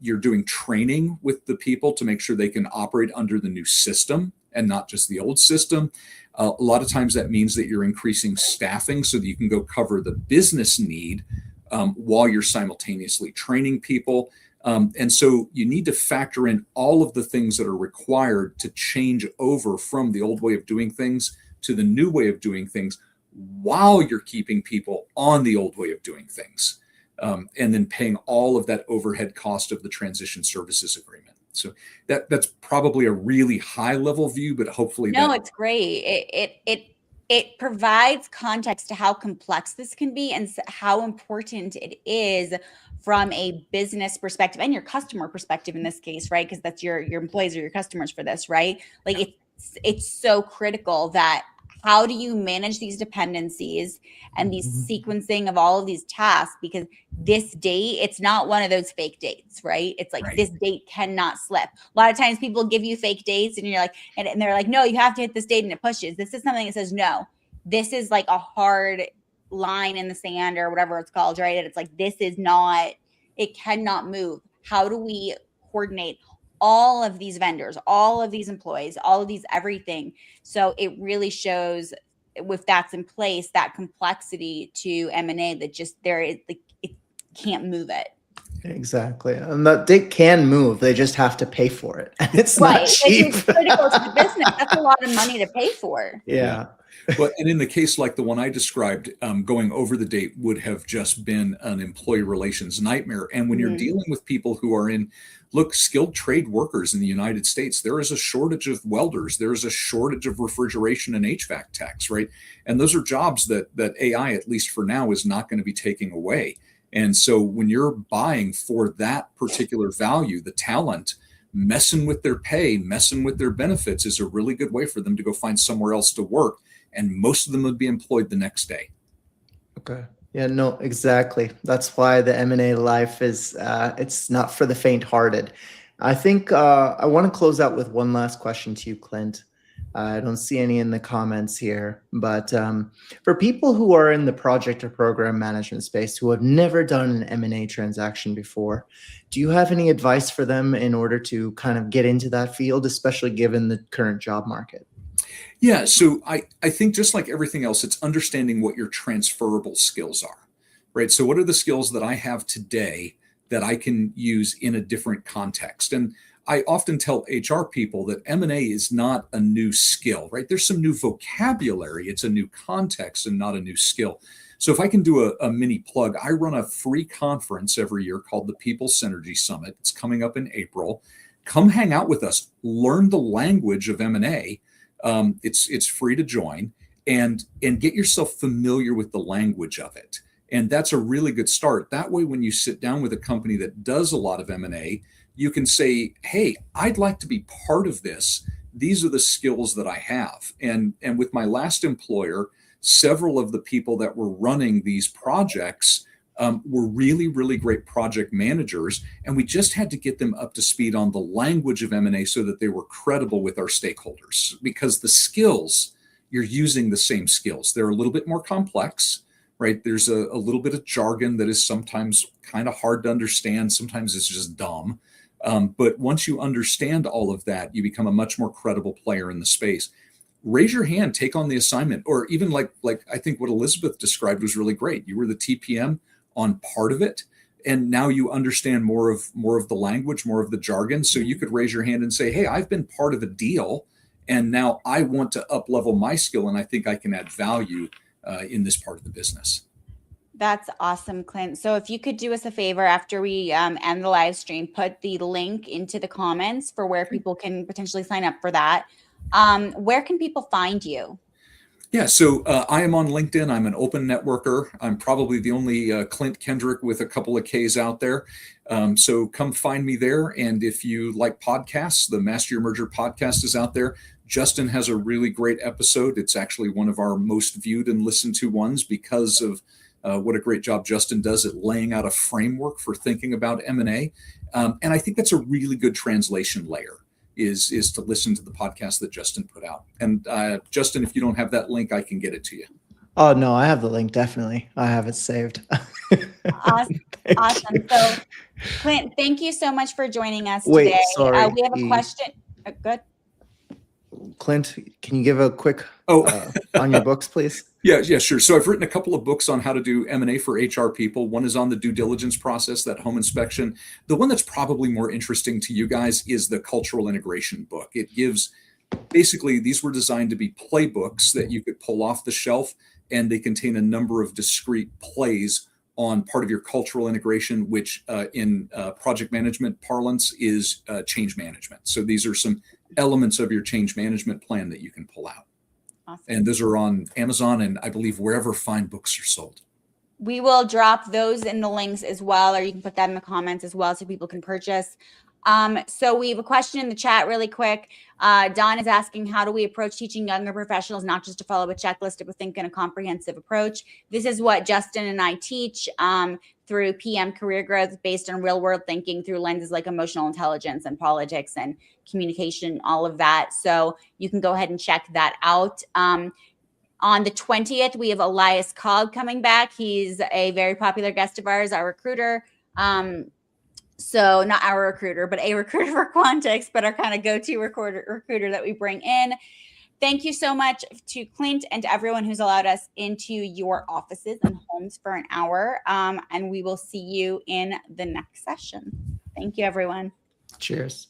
you're doing training with the people to make sure they can operate under the new system and not just the old system. A lot of times that means that you're increasing staffing so that you can go cover the business need while you're simultaneously training people. And so you need to factor in all of the things that are required to change over from the old way of doing things to the new way of doing things while you're keeping people on the old way of doing things. And then paying all of that overhead cost of the transition services agreement. So that's probably a really high level view, but hopefully it's great. It provides context to how complex this can be and how important it is from a business perspective and your customer perspective in this case, right? Because that's your employees or your customers for this, right? Like it's so critical that how do you manage these dependencies and these sequencing of all of these tasks? Because this date, it's not one of those fake dates, right? It's like this date cannot slip. A lot of times people give you fake dates and you're like, and they're like, no, you have to hit this date and it pushes. This is something that says, no, this is like a hard line in the sand or whatever it's called, right? And it's like, this is not, it cannot move. How do we coordinate all of these vendors, all of these employees, all of these everything? So it really shows, if that's in place, that complexity to M&A that just there is, like, it can't move it. Exactly. And that they can move. They just have to pay for it. And it's not cheap. It's critical to the business. That's a lot of money to pay for. Yeah. But and in the case like the one I described, going over the date would have just been an employee relations nightmare. And when you're dealing with people who are skilled trade workers in the United States, there is a shortage of welders. There is a shortage of refrigeration and HVAC techs, right? And those are jobs that AI, at least for now, is not going to be taking away. And so when you're buying for that particular value, the talent, messing with their pay, messing with their benefits is a really good way for them to go find somewhere else to work. And most of them would be employed the next day. Okay. Yeah, no, exactly. That's why the M&A life is, it's not for the faint-hearted. I think I want to close out with one last question to you, Clint. I don't see any in the comments here, but for people who are in the project or program management space who have never done an M&A transaction before, do you have any advice for them in order to kind of get into that field, especially given the current job market? Yeah, so I think just like everything else, it's understanding what your transferable skills are, right? So what are the skills that I have today that I can use in a different context? And I often tell HR people that M&A is not a new skill, right? There's some new vocabulary. It's a new context and not a new skill. So if I can do a mini plug, I run a free conference every year called the People Synergy Summit. It's coming up in April. Come hang out with us, learn the language of M&A. It's free to join and get yourself familiar with the language of it. And that's a really good start. That way, when you sit down with a company that does a lot of M&A, you can say, hey, I'd like to be part of this. These are the skills that I have. And with my last employer, several of the people that were running these projects were really, really great project managers. And we just had to get them up to speed on the language of M&A so that they were credible with our stakeholders, because the skills, you're using the same skills. They're a little bit more complex, right? There's a little bit of jargon that is sometimes kind of hard to understand. Sometimes it's just dumb. But once you understand all of that, you become a much more credible player in the space. Raise your hand, take on the assignment, or even like I think what Elizabeth described was really great. You were the TPM on part of it, and now you understand more of the language, more of the jargon. So you could raise your hand and say, hey, I've been part of a deal, and now I want to up level my skill, and I think I can add value in this part of the business. That's awesome, Clint. So if you could do us a favor after we end the live stream, put the link into the comments for where people can potentially sign up for that. Where can people find you? Yeah, so I am on LinkedIn. I'm an open networker. I'm probably the only Clint Kendrick with a couple of Ks out there. So come find me there. And if you like podcasts, the Master Your Merger podcast is out there. Justin has a really great episode. It's actually one of our most viewed and listened to ones because of what a great job Justin does at laying out a framework for thinking about M&A. And I think that's a really good translation layer. Is to listen to the podcast that Justin put out. And Justin, if you don't have that link, I can get it to you. Oh, no, I have the link. Definitely. I have it saved. Awesome. So, Clint, thank you so much for joining us Wait, today. sorry, We have a question. Good. Clint, can you give a quick on your books, please? Yeah, sure. So I've written a couple of books on how to do M&A for HR people. One is on the due diligence process, that home inspection. The one that's probably more interesting to you guys is the cultural integration book. It gives, basically, these were designed to be playbooks that you could pull off the shelf, and they contain a number of discrete plays on part of your cultural integration, which in project management parlance is change management. So these are some elements of your change management plan that you can pull out. Awesome. And those are on Amazon and I believe wherever fine books are sold. We will drop those in the links as well, or you can put that in the comments as well so people can purchase. So we have a question in the chat really quick. Don is asking, how do we approach teaching younger professionals not just to follow a checklist, but think in a comprehensive approach? This is what Justin and I teach through PM Career Growth, based on real world thinking through lenses like emotional intelligence and politics and communication, all of that. So you can go ahead and check that out. On the 20th, we have Elias Cobb coming back. He's a very popular guest of ours, our recruiter. So not our recruiter, but a recruiter for Quantix, but our kind of go-to recruiter that we bring in. Thank you so much to Clint and to everyone who's allowed us into your offices and homes for an hour. And we will see you in the next session. Thank you, everyone. Cheers.